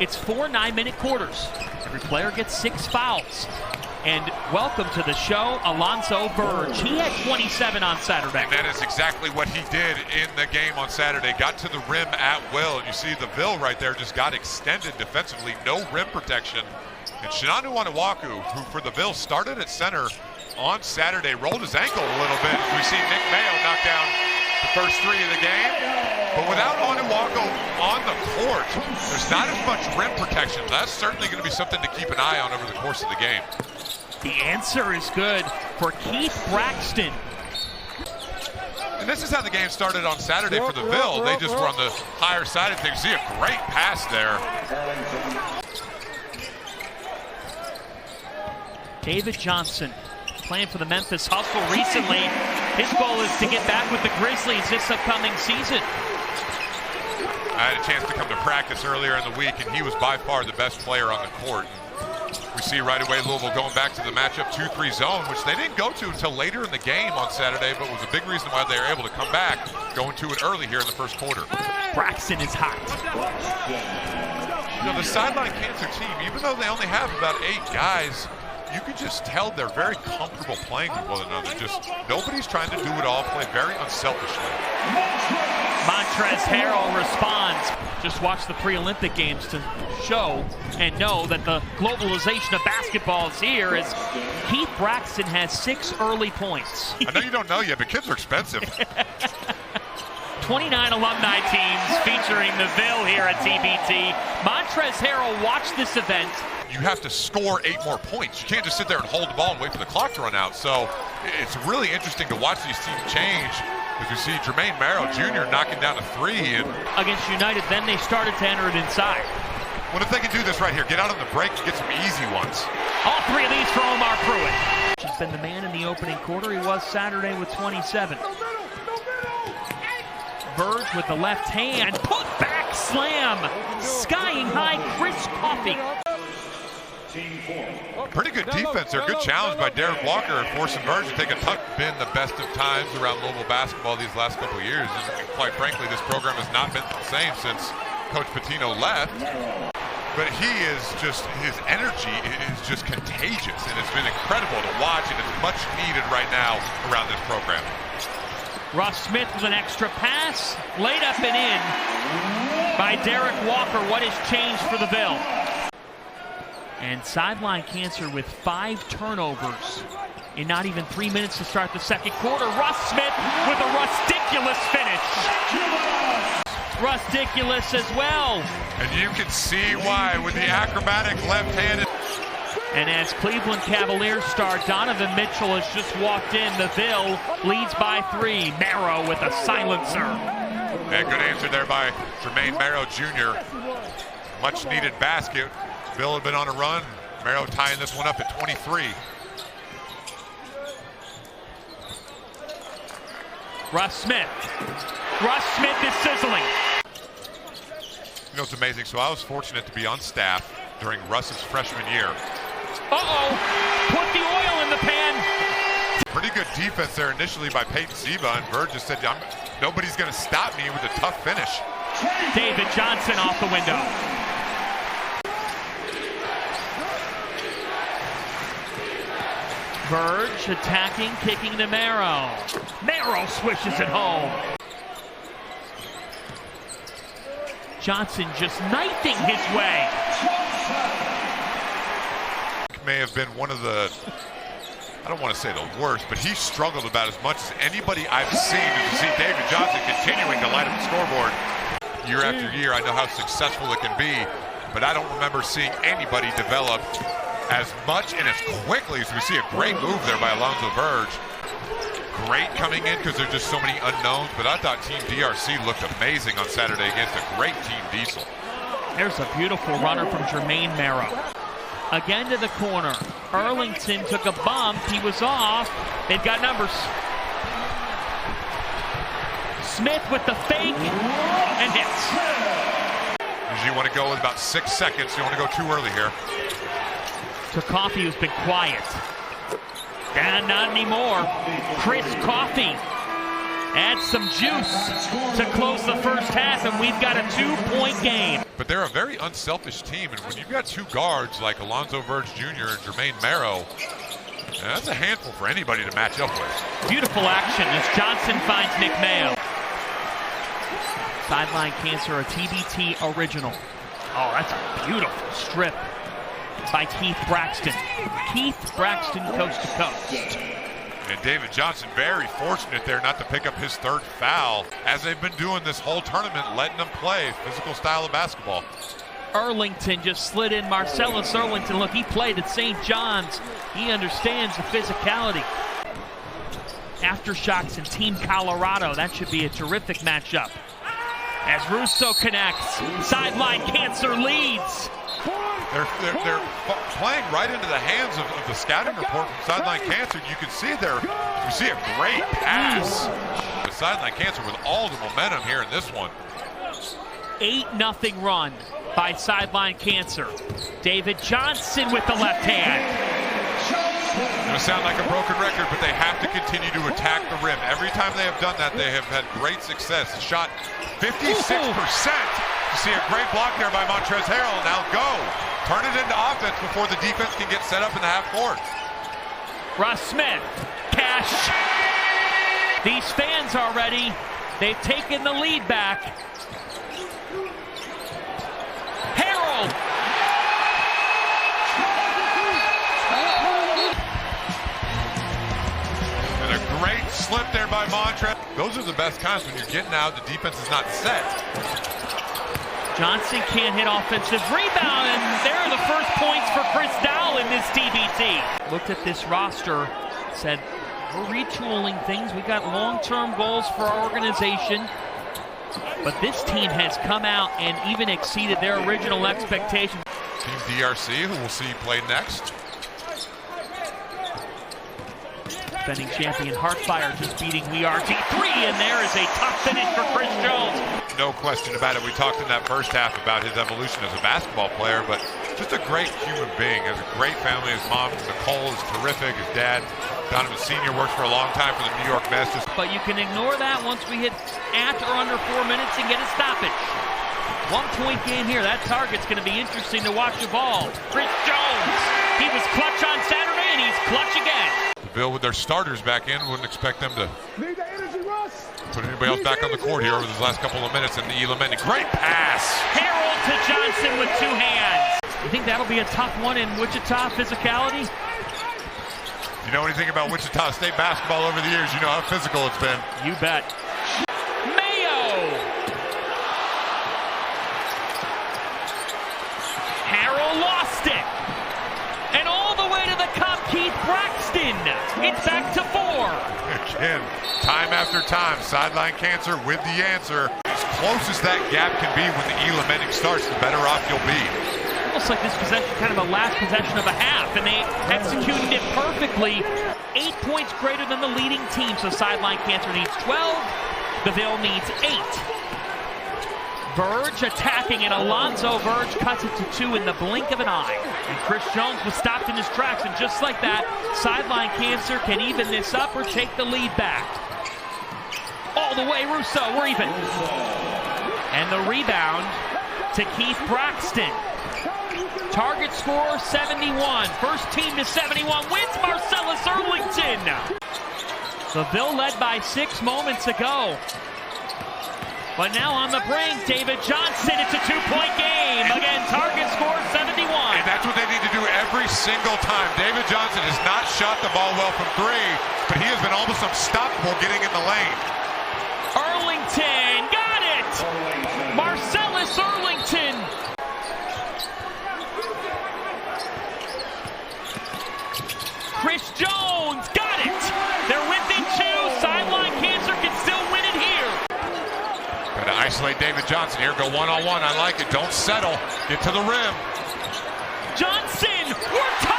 It's 4 9-minute quarters. Every player gets 6 fouls. And welcome to the show, Alonzo Verge. He had 27 on Saturday. And that is exactly what he did in the game on Saturday. Got to the rim at will. And you see the Ville right there just got extended defensively. No rim protection. And Shinanu Onuaku, who for the Ville started at center on Saturday, rolled his ankle a little bit. We see Nick Mayo knock down the first 3 of the game. But without Onuaku on the court, there's not as much rim protection. That's certainly going to be something to keep an eye on over the course of the game. The answer is good for Keith Braxton. And this is how the game started on Saturday for the Ville. They just were on the higher side of things. See a great pass there. David Johnson playing for the Memphis Hustle recently. His goal is to get back with the Grizzlies this upcoming season. I had a chance to come to practice earlier in the week, and he was by far the best player on the court. We see right away Louisville going back to the matchup 2-3 zone, which they didn't go to until later in the game on Saturday, but was a big reason why they were able to come back, going to it early here in the first quarter. Braxton is hot. You know, the Sideline Cancer team, even though they only have about 8 guys, you can just tell they're very comfortable playing with one another. Just nobody's trying to do it all, play very unselfishly. Montrezl Harrell responds. Just watch the pre-Olympic games to show and know that the globalization of basketball is here, as Keith Braxton has 6 early points. I know you don't know yet, but kids are expensive. 29 alumni teams featuring the Ville here at TBT. Montrezl Harrell watched this event. You have to score 8 more points. You can't just sit there and hold the ball and wait for the clock to run out. So it's really interesting to watch these teams change. As you see Jermaine Merrill Jr. knocking down a 3. And against United, then they started to enter it inside. Well, if they can do this right here, get out on the break and get some easy ones. All 3 of these for Omar Pruitt. He's been the man in the opening quarter. He was Saturday with 27. Verge with the left hand. Put back slam. Skying high, Chris Coffey. Pretty good defense there. Good challenge by Derek Walker, forcing Verge to take a tuck. Been the best of times around Louisville basketball these last couple of years. And quite frankly, this program has not been the same since Coach Pitino left. But he is just, his energy is just contagious, and it's been incredible to watch, and it's much needed right now around this program. Russ Smith with an extra pass, laid up and in by Derek Walker. What has changed for the Ville? And Sideline Cancer with 5 turnovers in not even 3 minutes to start the second quarter. Russ Smith with a ridiculous finish. Ridiculous as well. And you can see why with the acrobatic left-handed. And as Cleveland Cavaliers star Donovan Mitchell has just walked in, the Ville leads by 3. Marrow with a silencer. Yeah, good answer there by Jermaine Merrill Jr. Much needed basket. Ville had been on a run. Merrill tying this one up at 23. Russ Smith. Russ Smith is sizzling. You know, it's amazing. So I was fortunate to be on staff during Russ's freshman year. Uh-oh. Put the oil in the pan. Pretty good defense there initially by Peyton Seba, and Verge just said, nobody's going to stop me with a tough finish. David Johnson off the window. Verge attacking, kicking to Marrow. Marrow swishes it home. Johnson just knifing his way. May have been one of the, I don't want to say the worst, but he struggled about as much as anybody I've seen. And to see David Johnson continuing to light up the scoreboard year after year, I know how successful it can be, but I don't remember seeing anybody develop as much and as quickly as we see a great move there by Alonzo Verge. Great coming in because there's just so many unknowns, but I thought Team DRC looked amazing on Saturday against a great Team Diesel. There's a beautiful runner from Jermaine Marrow. Again to the corner. Erlington took a bump. He was off. They've got numbers. Smith with the fake and hits. Usually you want to go with about 6 seconds. You don't want to go too early here. To Coffey, who's been quiet. And not anymore. Chris Coffey. Add some juice to close the first half, and we've got a 2-point game. But they're a very unselfish team, and when you've got two guards like Alonzo Verge Jr. and Jermaine Merrill, that's a handful for anybody to match up with. Beautiful action as Johnson finds Nick Mayo. Sideline Cancer, a TBT original. Oh, that's a beautiful strip by Keith Braxton. Keith Braxton, coast to coast. And David Johnson very fortunate there not to pick up his third foul, as they've been doing this whole tournament, letting them play physical style of basketball. Erlington just slid in. Marcellus Erlington, look, he played at St. John's. He understands the physicality. Aftershocks and Team Colorado, that should be a terrific matchup. As Russo connects, Sideline Cancer leads. They're playing right into the hands of the scouting report from Sideline Cancer. You can see there, you see a great pass. The Sideline Cancer with all the momentum here in this one. 8-0 run by Sideline Cancer. David Johnson with the left hand. It's going to sound like a broken record, but they have to continue to attack the rim. Every time they have done that, they have had great success. Shot 56%. You see a great block there by Montrezl Harrell. Now go. Turn it into offense before the defense can get set up in the half court. Ross Smith, cash. These fans are ready. They've taken the lead back. Harrell. And a great slip there by Montrezl. Those are the best times when you're getting out, the defense is not set. Johnson can't hit offensive rebound, and there are the first points for Chris Dowell in this TBT. Looked at this roster, said, we're retooling things. We got long-term goals for our organization. But this team has come out and even exceeded their original expectations. Team DRC, who we'll see play next. Defending champion Heartfire just beating WeRT 3, and there is a tough finish for Chris Jones. No question about it. We talked in that first half about his evolution as a basketball player, but just a great human being. Has a great family. His mom, Nicole, is terrific. His dad, Donovan Sr., works for a long time for the New York Mets. But you can ignore that once we hit at or under 4 minutes and get a stoppage. 1-point game here. That target's going to be interesting to watch evolve. Chris Jones, he was clutch on Saturday, and he's clutch again. Ville with their starters back in, wouldn't expect them to put anybody else back on the court here over these last couple of minutes. And Elam, great pass. Harrell to Johnson with 2 hands. You think that'll be a tough one in Wichita physicality? You know anything about Wichita State basketball over the years, you know how physical it's been. You bet. Mayo. Harrell lost it. And all the way to the cup, Keith Braxton. It's back to 4. Again, time after time, Sideline Cancer with the answer. As close as that gap can be when the Elam inning starts, the better off you'll be. Almost like this possession, kind of a last possession of a half, and they executed it perfectly. 8 points greater than the leading team, so Sideline Cancer needs 12. The Ville needs 8. Verge attacking, and Alonzo Verge cuts it to 2 in the blink of an eye. And Chris Jones was stopped in his tracks, and just like that, Sideline Cancer can even this up or take the lead back. All the way, Russo, we're even. And the rebound to Keith Braxton. Target score 71. First team to 71 wins. Marcellus Erlington. The Ville led by 6 moments ago. But now on the brink, David Johnson. It's a 2-point game. Again, target score 71. And that's what they need to do every single time. David Johnson has not shot the ball well from 3, but he has been almost unstoppable getting in the lane. Erlington got it. Marcellus Erlington. Chris Jones got it. They're within 2. Sideline Cancer can still win it here. Got to isolate David Johnson here. Go one-on-one. I like it. Don't settle. Get to the rim. Johnson, we're tied.